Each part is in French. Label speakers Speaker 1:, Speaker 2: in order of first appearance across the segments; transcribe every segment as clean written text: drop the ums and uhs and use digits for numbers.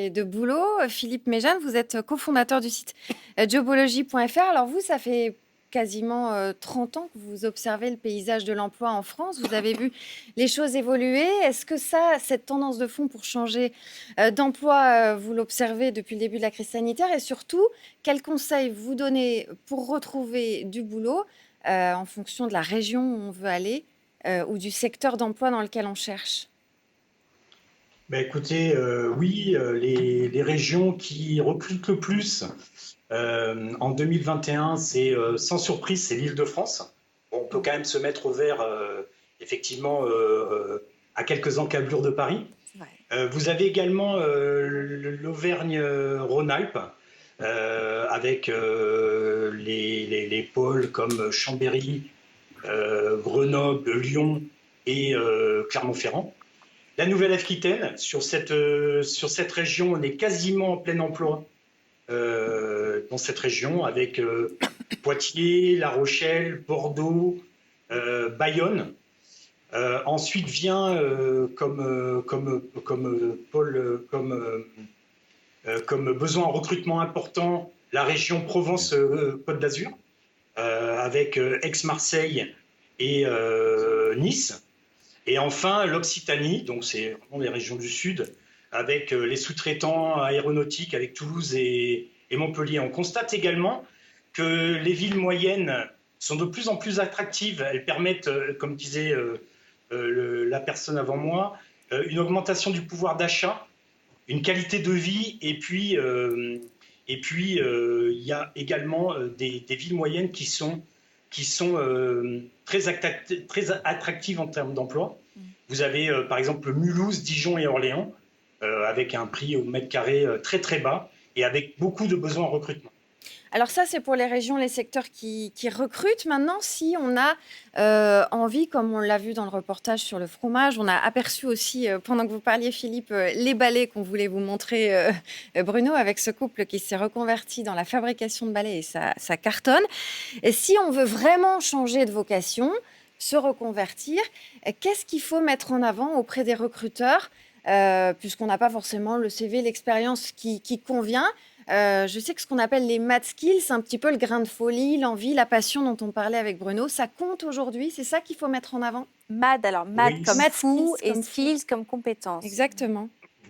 Speaker 1: Et de boulot. Philippe Méjeanne, vous êtes cofondateur du site jobology.fr. Alors vous, ça fait quasiment 30 ans que vous observez le paysage de l'emploi en France. Vous avez vu les choses évoluer. Est-ce que cette tendance de fond pour changer d'emploi, vous l'observez depuis le début de la crise sanitaire? Et surtout, quels conseils vous donnez pour retrouver du boulot en fonction de la région où on veut aller ou du secteur d'emploi dans lequel on cherche?
Speaker 2: Bah, écoutez, oui, les régions qui recrutent le plus en 2021, c'est sans surprise, c'est l'Île-de-France. Bon, on peut quand même se mettre au vert, effectivement, à quelques encablures de Paris.
Speaker 1: Ouais.
Speaker 2: Vous avez également l'Auvergne-Rhône-Alpes, avec les pôles comme Chambéry, Grenoble, Lyon et Clermont-Ferrand. La Nouvelle-Aquitaine, sur cette région, on est quasiment en plein emploi dans cette région, avec Poitiers, La Rochelle, Bordeaux, Bayonne. Ensuite vient comme besoin en recrutement important la région Provence-Côte d'Azur, avec Aix-Marseille et Nice. Et enfin, l'Occitanie, donc c'est vraiment les régions du Sud, avec les sous-traitants aéronautiques, avec Toulouse et Montpellier. On constate également que les villes moyennes sont de plus en plus attractives. Elles permettent, comme disait la personne avant moi, une augmentation du pouvoir d'achat, une qualité de vie, il y a également des villes moyennes qui sont très attractives en termes d'emploi. Vous avez par exemple Mulhouse, Dijon et Orléans, avec un prix au mètre carré très très bas et avec beaucoup de besoins en recrutement.
Speaker 1: Alors ça, c'est pour les régions, les secteurs qui recrutent. Maintenant, si on a envie, comme on l'a vu dans le reportage sur le fromage, on a aperçu aussi, pendant que vous parliez, Philippe, les balais qu'on voulait vous montrer, Bruno, avec ce couple qui s'est reconverti dans la fabrication de balais et ça cartonne. Et si on veut vraiment changer de vocation, se reconvertir, qu'est-ce qu'il faut mettre en avant auprès des recruteurs puisqu'on n'a pas forcément le CV, l'expérience qui convient. Je sais que ce qu'on appelle les mad skills, c'est un petit peu le grain de folie, l'envie, la passion dont on parlait avec Bruno. Ça compte aujourd'hui, c'est ça qu'il faut mettre en avant?
Speaker 3: Mad, alors mad
Speaker 2: Oui,
Speaker 3: comme
Speaker 1: Mad
Speaker 3: fou
Speaker 1: skills
Speaker 3: et
Speaker 1: comme fou.
Speaker 3: skills comme compétences.
Speaker 1: Exactement.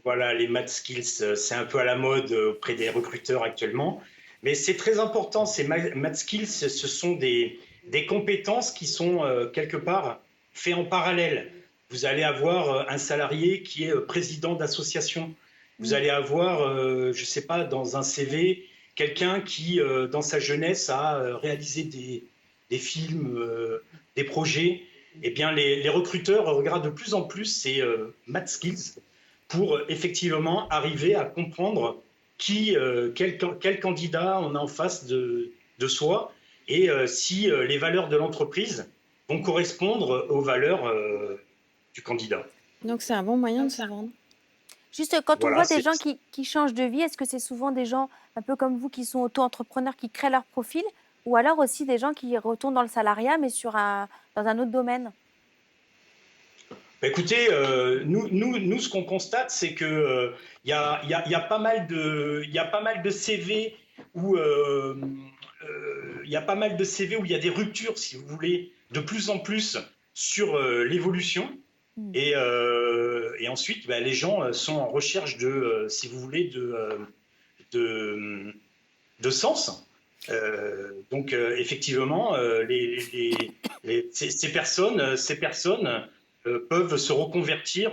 Speaker 2: voilà, les math skills, c'est un peu à la mode auprès des recruteurs actuellement. Mais c'est très important, ces math skills, ce sont des compétences qui sont quelque part faites en parallèle. Vous allez avoir un salarié qui est président d'association. Vous allez avoir, je ne sais pas, dans un CV, quelqu'un qui, dans sa jeunesse, a réalisé des films, des projets. Eh bien, les recruteurs regardent de plus en plus ces math skills pour effectivement arriver à comprendre quel candidat on a en face de soi et si les valeurs de l'entreprise vont correspondre aux valeurs du candidat.
Speaker 1: Donc c'est un bon moyen de se vendre.
Speaker 3: Juste quand on
Speaker 2: Voilà,
Speaker 3: voit des gens qui changent de vie, est-ce que c'est souvent des gens un peu comme vous qui sont auto-entrepreneurs, qui créent leur profil, ou alors aussi des gens qui retournent dans le salariat mais dans un autre domaine?
Speaker 2: bah, écoutez, nous, ce qu'on constate, c'est que y a pas mal de CV où il y a pas mal de CV où il y a des ruptures, si vous voulez, de plus en plus sur l'évolution. Et ensuite, bah, les gens sont en recherche de, si vous voulez, de, de sens. Donc, effectivement, ces personnes peuvent se reconvertir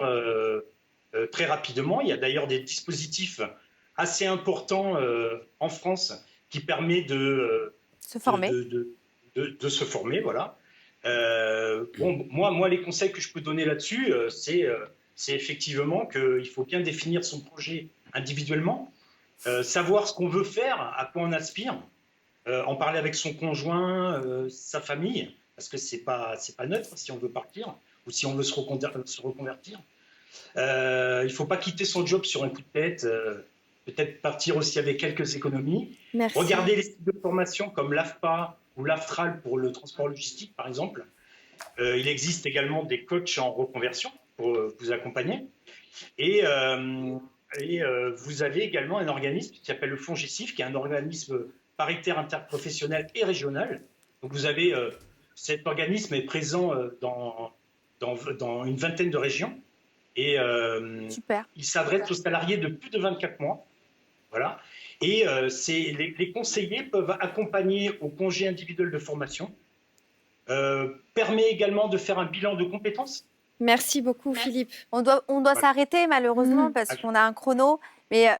Speaker 2: très rapidement. Il y a d'ailleurs des dispositifs assez importants en France qui permettent
Speaker 3: Se former.
Speaker 2: de se former. Voilà. Bon, moi, les conseils que je peux donner là-dessus, c'est effectivement qu'il faut bien définir son projet individuellement, savoir ce qu'on veut faire, à quoi on aspire, en parler avec son conjoint, sa famille, parce que c'est pas neutre si on veut partir ou si on veut se reconvertir. Il ne faut pas quitter son job sur un coup de tête, peut-être partir aussi avec quelques économies.
Speaker 1: Merci.
Speaker 2: Regardez les sites de formation comme l'AFPA ou l'AFTRAL pour le transport logistique, par exemple. Il existe également des coachs en reconversion pour vous accompagner. Et Et vous avez également un organisme qui s'appelle le FONGICIF, qui est un organisme paritaire interprofessionnel et régional. Donc vous avez cet organisme est présent dans une vingtaine de régions et
Speaker 3: Super.
Speaker 2: il s'adresse aux salariés de plus de 24 mois. Voilà. Et les conseillers peuvent accompagner au congé individuel de formation, permet également de faire un bilan de compétences.
Speaker 1: Merci beaucoup, Philippe.
Speaker 3: On doit
Speaker 2: Voilà.
Speaker 3: s'arrêter malheureusement parce qu'on a un chrono, mais